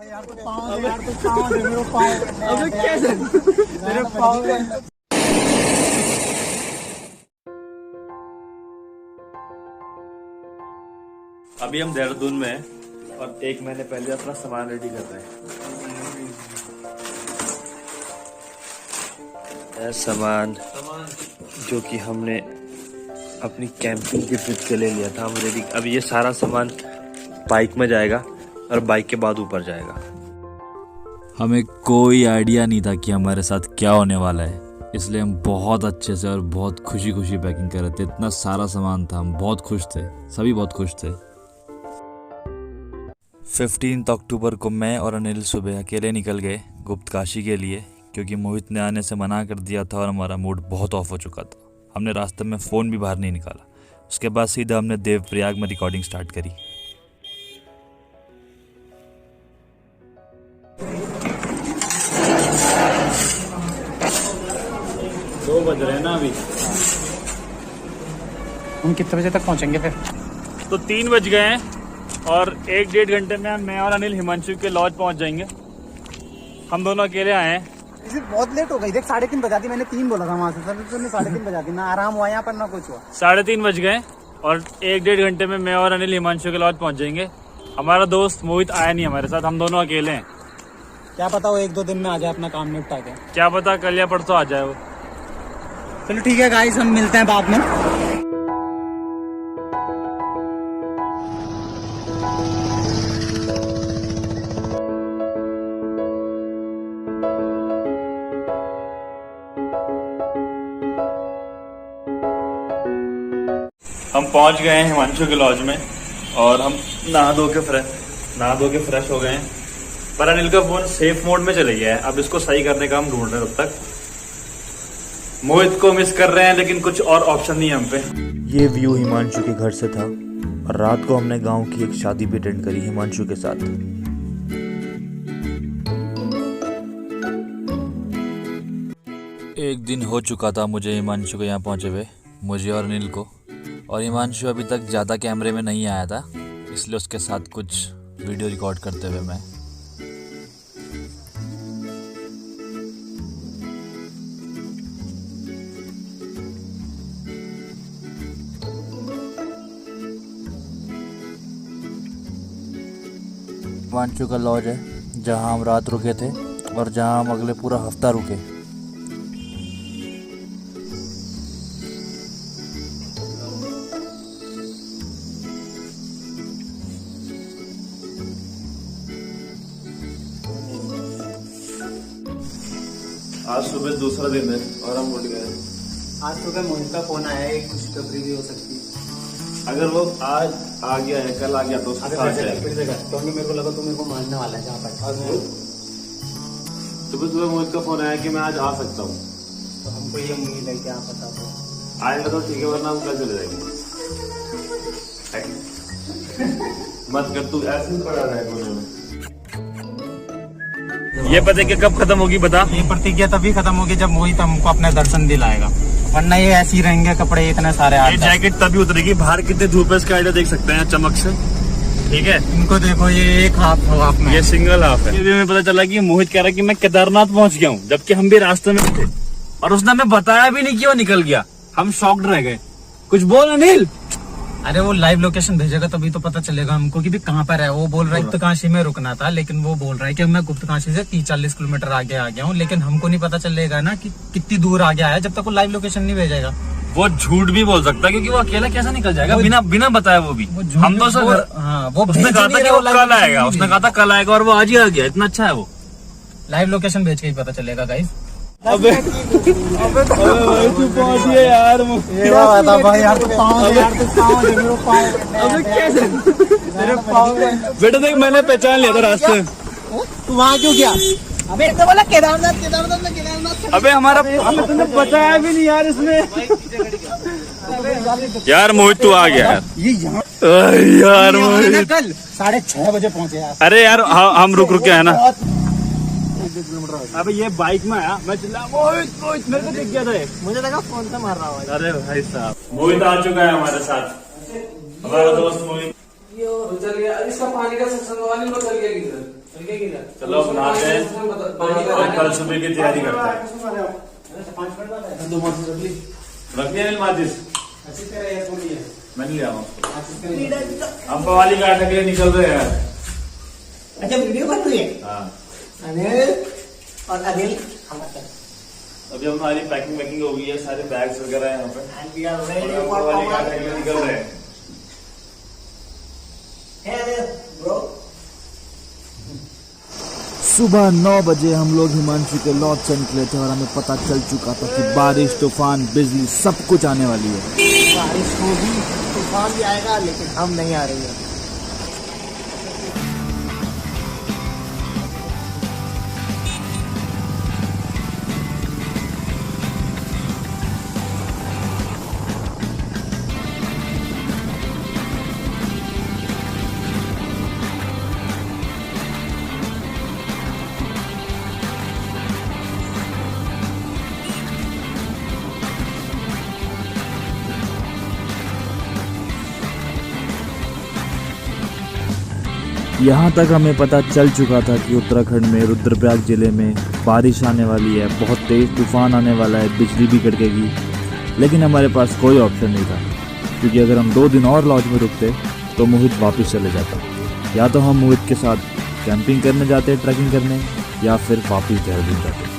अभी हम देहरादून में हैं और 1 महीने पहले अपना सामान रेडी कर रहे हैं। सामान जो कि हमने अपनी कैंपिंग की ट्रिप के लिए लिया था, हम रेडी। अब ये सारा सामान बाइक में जाएगा और बाइक के बाद ऊपर जाएगा। हमें कोई आइडिया नहीं था कि हमारे साथ क्या होने वाला है, इसलिए हम बहुत अच्छे से और बहुत खुशी खुशी पैकिंग कर रहे थे। इतना सारा सामान था, हम बहुत खुश थे, सभी बहुत खुश थे। 15 अक्टूबर को मैं और अनिल सुबह अकेले निकल गए गुप्तकाशी के लिए, क्योंकि मोहित ने आने से मना कर दिया था और हमारा मूड बहुत ऑफ हो चुका था। हमने रास्ते में फ़ोन भी बाहर नहीं निकाला। उसके बाद सीधा हमने देवप्रयाग में रिकॉर्डिंग स्टार्ट करी। दो बज रहे हैं ना अभी। हम कितने बजे तक पहुंचेंगे फिर? तो 3 बज गए हैं और 1-1.5 घंटे में मैं और अनिल हिमांशु के लॉज पहुंच जाएंगे। हम दोनों अकेले आए हैं। इसे बहुत लेट हो गई, देख 3:30 बजा दी। मैंने 3 बोला था वहाँ से, सर तुमने 3:30 बजा दी। ना आराम हुआ यहाँ पर ना कुछ हुआ। 3:30 बज गए और 1-1.5 घंटे में मैं और अनिल हिमांशु के लॉज पहुंच जाएंगे। हमारा दोस्त मोहित आया नहीं हमारे साथ, हम दोनों अकेले हैं। क्या पता वो 1-2 दिन में आ जाए अपना काम निपटा के। क्या पता कल या परसों आ जाए वो। चलो ठीक है गाइस, हम मिलते हैं बाद में। हम पहुंच गए हैं हिमांशु के लॉज में और हम नहा धो के फ्रेश हो गए हैं। पर अनिल का फोन सेफ मोड में चले गया है। अब इसको सही करने का हम ढूंढ रहे हैं। तब तक मोहित को मिस कर रहे हैं, लेकिन कुछ और ऑप्शन नहीं है हम पे। ये व्यू हिमांशु के घर से था और रात को हमने गांव की एक शादी भी अटेंड करी हिमांशु के साथ। एक दिन हो चुका था मुझे हिमांशु को यहाँ पहुँचे हुए, मुझे और अनिल को। और हिमांशु अभी तक ज़्यादा कैमरे में नहीं आया था, इसलिए उसके साथ कुछ वीडियो रिकॉर्ड करते हुए मैं। हिमांशु का लॉज है जहाँ हम रात रुके थे और जहाँ हम अगले पूरा हफ्ता रुके। आज सुबह दूसरा दिन है और हम उठ गए। आज सुबह मोहित का फोन आया है, खुशखबरी भी हो सकती है। अगर वो आज आ गया है, कल आ गया तो उसके साथ जाएगा। क्योंकि मेरे को लगा तू मेरे को मारने वाला है जहाँ पर। सुबह मोहित का फोन आया कि मैं आज आ सकता हूँ। तो हमको ये उम्मीद है, क्या पता तो आएगा तो ठीक है, वरना हम कल चले जाएंगे। मत कर तू, ऐसे ही पड़ा रहा है कोने में। ये पता कि कब खत्म होगी बता? ये प्रतिज्ञा तभी खत्म होगी जब मोहित हमको अपने दर्शन दिलाएगा, वरना ये ऐसे ही रहेंगे कपड़े इतने सारे। ये जैकेट तभी उतरेगी। बाहर कितने धूप है इसका आइडिया देख सकते हैं चमक से। ठीक है, इनको देखो, ये एक हाफ में, ये सिंगल हाफ है। ये भी हमें पता चला कि मोहित कह रहा है कि मैं केदारनाथ पहुंच गया हूँ, जबकि हम भी रास्ते में थे और उसने हमें बताया भी नहीं कि वो निकल गया। हम शॉक्ड रह गए। कुछ बोल अनिल। अरे वो लाइव लोकेशन भेजेगा तभी तो पता चलेगा हमको कि भी कहाँ पर है। वो बोल रहा है गुप्तकाशी में रुकना था, लेकिन वो बोल रहा है कि मैं गुप्तकाशी से 30-40 किलोमीटर आगे आ गया हूँ, लेकिन हमको नहीं पता चलेगा ना कि कितनी दूर आ गया है जब तक वो लाइव लोकेशन नहीं भेजेगा। वो झूठ भी बोल सकता है, क्योंकि वो अकेला कैसे निकल जाएगा बिना बताया। वो भी हम तो सर, वो उसने कहा था कि वो कल आएगा, उसने कहा था कल आएगा और वो आज ही आ गया। इतना अच्छा है वो। लाइव लोकेशन भेज के ही पता चलेगा गाइस। अबे भाई तू पहुंच गया यार। ये बात है भाई, यार तू पाँव दे, यार तू पाँव दे, मेरे पाँव। अबे कैसे तेरे पाँव? बेटा देख, मैंने पहचान लिया था रास्ते। तू वहाँ क्यों गया? अबे तो बोला केदारनाथ। अबे हमारा तुमने बताया भी नहीं यार इसने। यार मोहित तू आ गया यार। ये यहाँ यार मोहित कल 6:30 बजे पहुंचे यार। अरे यार हम रुक के है ना। अबे ये बाइक में आया, मैं चिल्ला मोहित मेरे को दिख गया था। मुझे लगा फोन से मार रहा हूँ। अरे भाई साहब, मोहित आ चुका है हमारे साथ, हमारा दोस्त मोहित। चल गया। इसका पानी का सत्संग वाली को चल गया किधर? चल गया चलो अब नहाते हैं और कल सुबह की तैयारी करते हैं। रख लिया माचिस, मैं नहीं ले आऊँ। हम पवाली काटने के लिए निकल रहे हैं यार। अच्छा वीडियो बन रही है। हाँ अनिल और अनिल अभी हमारी पैकिंग वैकिंग हो गई है, सारे बैग्स वगैरह हैं यहाँ पे। and we are और ready हम for पवाली Pawali. काटने के लिए निकल रहे हैं। Hey Anil, bro. सुबह 9 बजे हम लोग हिमांशु के लॉज से निकले थे और हमें पता चल चुका था कि बारिश, तूफान, बिजली सब कुछ आने वाली है। बारिश होगी, तूफान भी आएगा, लेकिन हम नहीं आ रही है। यहाँ तक हमें पता चल चुका था कि उत्तराखंड में रुद्रप्रयाग जिले में बारिश आने वाली है, बहुत तेज तूफान आने वाला है, बिजली भी कड़केगी। लेकिन हमारे पास कोई ऑप्शन नहीं था, क्योंकि अगर हम 2 दिन और लॉज में रुकते तो मोहित वापस चले जाता। या तो हम मोहित के साथ कैंपिंग करने जाते, ट्रैकिंग करने, या फिर वापस देहरादून जाते।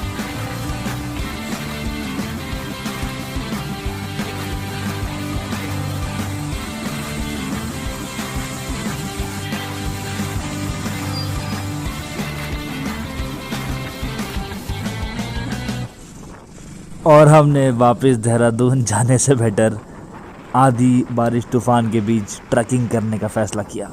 और हमने वापस देहरादून जाने से बेटर आधी बारिश तूफान के बीच ट्रैकिंग करने का फैसला किया।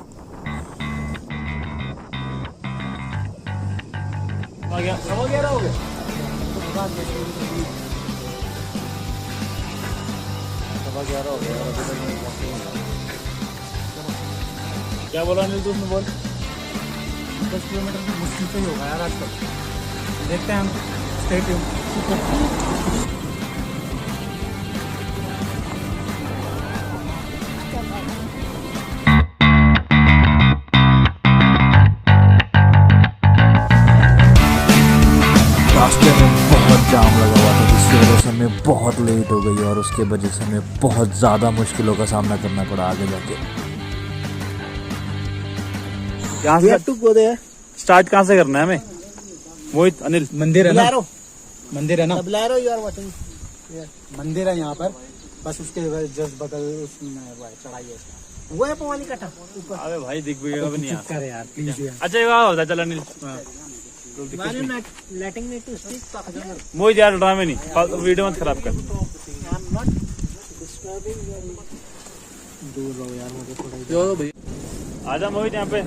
क्या बोला अनिल तुमने? बोल। 10 किलोमीटर की मुश्किल से ही होगा यार आजकल। देखते हैं हम। Stay tuned. रास्ते में बहुत जाम लगा हुआ था, जिसकी वजह से हमें बहुत लेट हो गई और उसके वजह से हमें बहुत ज़्यादा मुश्किलों का सामना करना पड़ा आगे जाके। यहाँ से स्टार्ट कहाँ से करना है हमें? मोहित, अनिल। मंदिर है ना? बुलेरो, मंदिर है ना? Bolero you are watching. मंदिर है यहाँ पर, बस उसके जस्ट बगल उसमें वो है, चढ़ाई है उसमें। वो है पवाली का था ऊपर। अबे भाई दिख भी भी नहीं चुप कर यार प्लीज यार। अच्छा ये होता है, चल Anil. Why you not letting me to speak? मोहित यार ड्रामे नहीं, वीडियो मत खराब कर। I'm not disturbing your. दूर रहो यार, मुझे थोड़ा आजा मोहित यहाँ पे।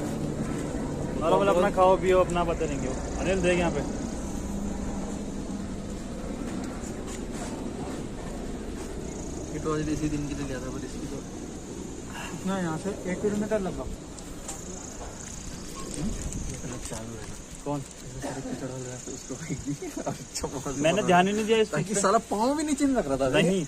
नॉर्मल अपना खाओ पियो, अपना पता नहीं क्यों। अनिल देख यहाँ पे। इसी दिन के लिए गया था, पर इसकी तो इतना यहाँ से 1 किलोमीटर लगा। चालू है कौन? मैंने ध्यान ही नहीं दिया इस चीज़ पे। साला पाँव भी नीचे नहीं रख रहा था। नहीं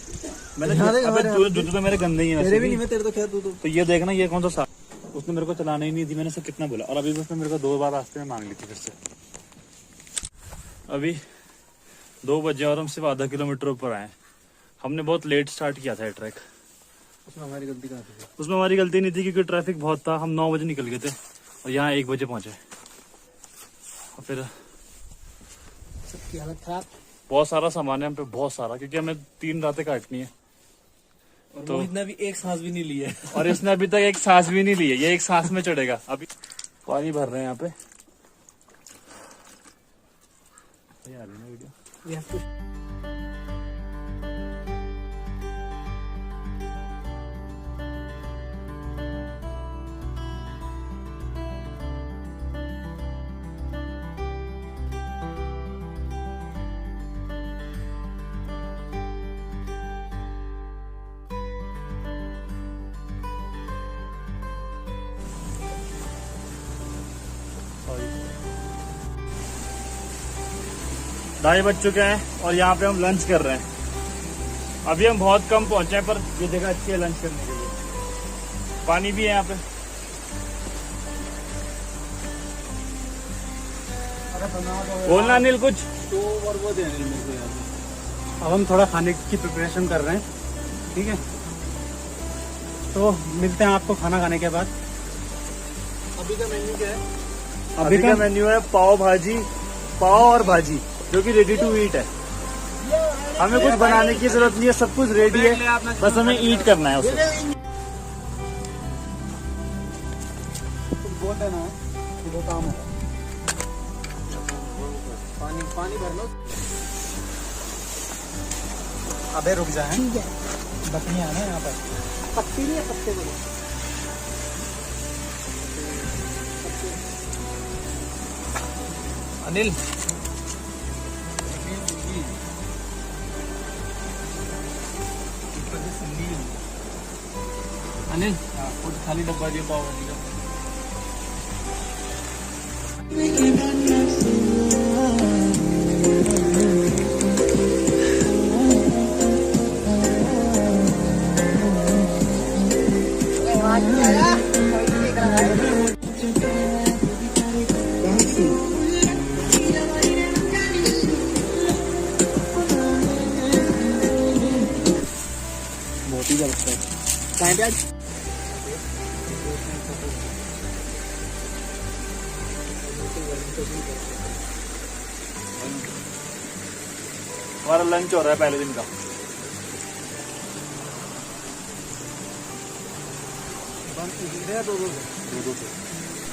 मैंने अबे जूते तो मेरे गंदे ही हैं वैसे तेरे भी नहीं, मैं तेरे तो खैर तू तो ये देखना, ये कौन सा साफ। उसने मेरे को चलाना ही नहीं दी, मैंने उसे कितना बोला, और अभी भी उसने मेरे को 2 बार रास्ते में मांग ली थी फिर से। अभी 2 बजे और हम सिर्फ आधा किलोमीटर ऊपर आए। हमने बहुत लेट स्टार्ट किया था ये ट्रैक। उसमें हमारी गलती कहाँ थी? उसमें हमारी गलती नहीं थी, क्योंकि ट्रैफिक बहुत था। हम 9 बजे निकल गए थे और यहाँ 1 बजे पहुंचे। और फिर सबकी हालत खराब। बहुत सारा सामान है हम पे, बहुत सारा, क्योंकि हमें 3 रातें काटनी है। और तो इसने अभी एक सांस भी नहीं ली है। और इसने अभी तक एक सांस भी नहीं ली है, ये एक सांस में चढ़ेगा। अभी पानी भर रहे हैं यहाँ पे। ये आ रही है ना वीडियो। We have to. ढाई बज चुके हैं और यहाँ पे हम लंच कर रहे हैं। अभी हम बहुत कम पहुंचे हैं, पर ये जगह अच्छी है लंच करने के लिए। पानी भी है यहाँ पे। बोलना अनिल कुछ। अब हम थोड़ा खाने की प्रिपरेशन कर रहे हैं, ठीक है। तो मिलते हैं आपको खाना खाने के बाद। अभी का मेन्यू क्या है? अभी का मेन्यू है पाव भाजी, पाव और भाजी, जो कि रेडी टू ईट है। हमें कुछ बनाने की जरूरत नहीं है, सब कुछ रेडी है, बस हमें ईट करना है उसको। बहुत है ना, वो काम है। पानी भर लो। अबे रुक जाए, ठीक है। बकरियां हैं यहाँ पर। पत्ती नहीं है, पत्ते बोलो। अनिल अनिल खाली डब्बा दिया पाव भाजी का। बहुत ही जबरदस्त है। कहाँ पे आज? हमारा लंच हो रहा है पहले दिन का।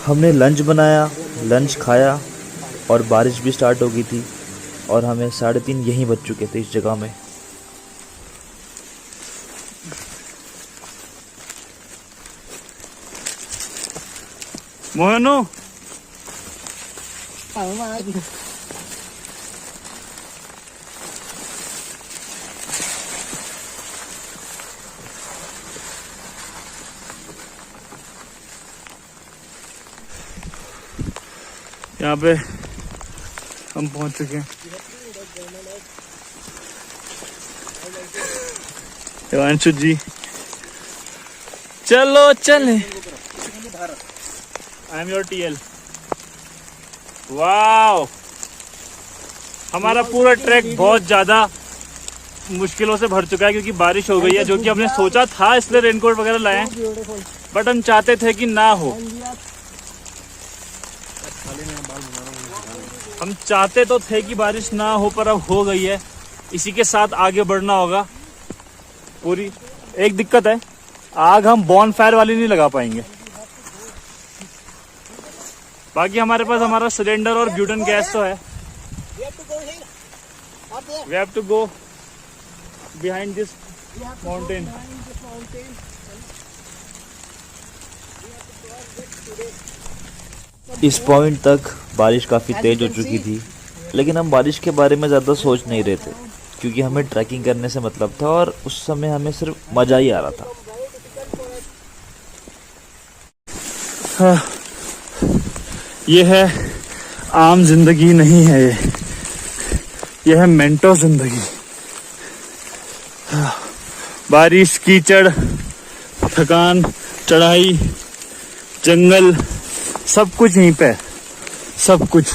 हमने लंच बनाया, लंच खाया और बारिश भी स्टार्ट हो गई थी और हमें 3:30 यहीं बज चुके थे इस जगह में। मोहनो यहाँ पे हम पहुंच चुके हैं। हिमांशु जी चलो चले। I am your TL. Wow, हमारा पूरा ट्रैक बहुत ज्यादा मुश्किलों से भर चुका है क्योंकि बारिश हो गई है, जो कि हमने सोचा था, इसलिए रेनकोट वगैरह लाए हैं, बट हम चाहते थे कि ना हो। हम चाहते तो थे कि बारिश ना हो, पर अब हो गई है। इसी के साथ आगे बढ़ना होगा। पूरी एक दिक्कत है, आग हम बॉन फायर वाली नहीं लगा पाएंगे। बाकी हमारे पास हमारा सिलेंडर और ब्यूटेन गैस तो है। We have to go behind this mountain. इस पॉइंट तक बारिश काफ़ी तेज हो चुकी थी, लेकिन हम बारिश के बारे में ज़्यादा सोच नहीं रहे थे क्योंकि हमें ट्रैकिंग करने से मतलब था और उस समय हमें सिर्फ मज़ा ही आ रहा था। ये है आम जिंदगी नहीं है, ये है मेंटो जिंदगी। बारिश, कीचड़, थकान, चढ़ाई, जंगल, सब कुछ यहीं पे, सब कुछ।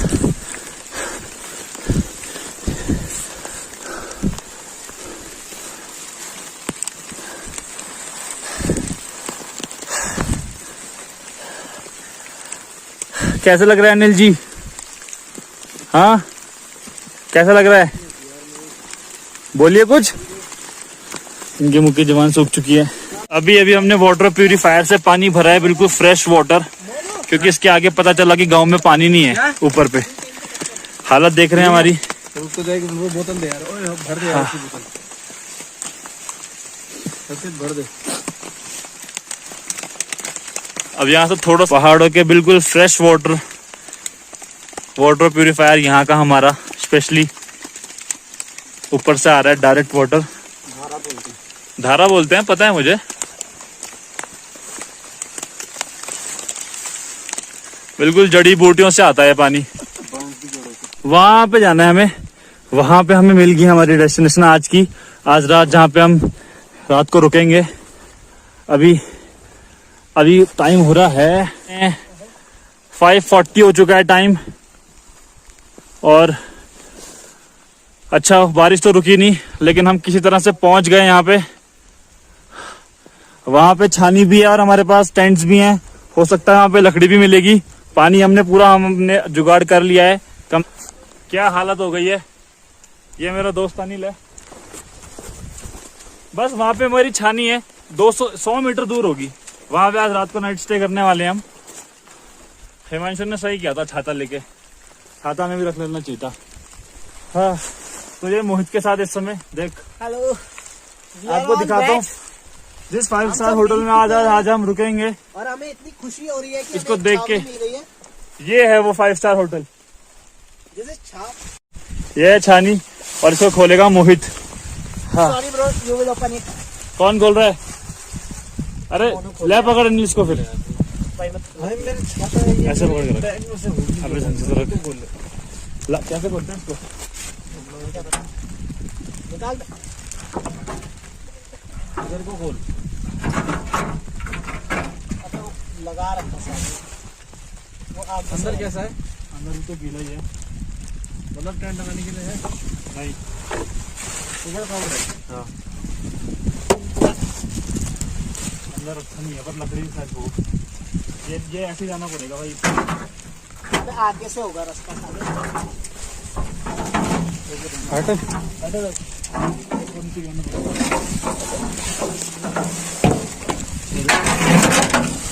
कैसा लग रहा है अनिल जी? हाँ, कैसा लग रहा है? बोलिए कुछ। इनके मुंह की जुबान सूख चुकी है। अभी अभी हमने वाटर प्यूरिफायर से पानी भरा है, बिल्कुल फ्रेश वाटर, क्योंकि इसके आगे पता चला कि गांव में पानी नहीं है। ऊपर पे हालत देख रहे हैं हमारी। तो वो बोतल दे यार, ओए भर दे यार उसकी बोतल, भर दे। अब यहाँ से थोड़ा पहाड़ों के बिल्कुल फ्रेश वाटर प्यूरिफायर यहाँ का हमारा स्पेशली ऊपर से आ रहा है, डायरेक्ट वाटर। धारा बोलते हैं, पता है मुझे। बिल्कुल जड़ी बूटियों से आता है पानी। वहां पे जाना है हमें, वहां पे हमें मिल गई हमारी डेस्टिनेशन आज की। आज रात जहाँ पे हम रात को रुकेंगे। अभी टाइम हो रहा है 5:40 हो चुका है टाइम। और अच्छा बारिश तो रुकी नहीं, लेकिन हम किसी तरह से पहुंच गए यहाँ पे। वहां पे छानी भी है और हमारे पास टेंट्स भी हैं, हो सकता है वहां पे लकड़ी भी मिलेगी। पानी हमने जुगाड़ कर लिया है। कम क्या हालत हो गई है। ये मेरा दोस्त अनिल है, बस वहां पे हमारी छानी है 100 मीटर दूर होगी। वहां पे आज रात को नाइट स्टे करने वाले हैं हम। हिमांशु ने सही किया था छाता लेके, छाता में भी रख लेना चाहिए था। हाँ, तो ये मोहित के साथ इस समय देख हेलो, आपको दिखाता हूँ जिस 5 स्टार होटल में आज हम रुकेंगे। और हमें इतनी खुशी हो रही है कि इसको हमें देख छाप के। भी मिल रही है। ये है वो 5 स्टार होटल, जैसे छाप। ये है छानी और इसको खोलेगा मोहित। हाँ, sorry bro, you will open it. कौन खोल रहा है? अरे ले पकड़ अनिल इसको, फिर मेरा छाता है ये। ऐसे पकड़ के रख। अबे संजय तो रख। ला कैसे बोलते हैं इसको? निकाल दे। इधर को खोल। अच्छा, वो लगा रखा सामने। वो आप अंदर कैसा है? अंदर तो गीला ही है, मतलब टेंट लगाने के लिए है? नहीं ऊपर कवर है। हाँ, अंदर अच्छा नहीं है पर लकड़ी भी शायद हो। ये ऐसे ही जाना पड़ेगा भाई। आगे से होगा रास्ता खाली।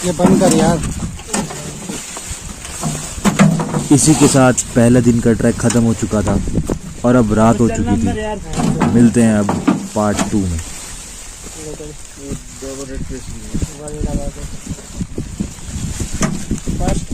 ये बंद कर यार। इसी के साथ पहले दिन का ट्रैक खत्म हो चुका था और अब रात हो चुकी थी। मिलते हैं अब पार्ट 2 में। फर्स्ट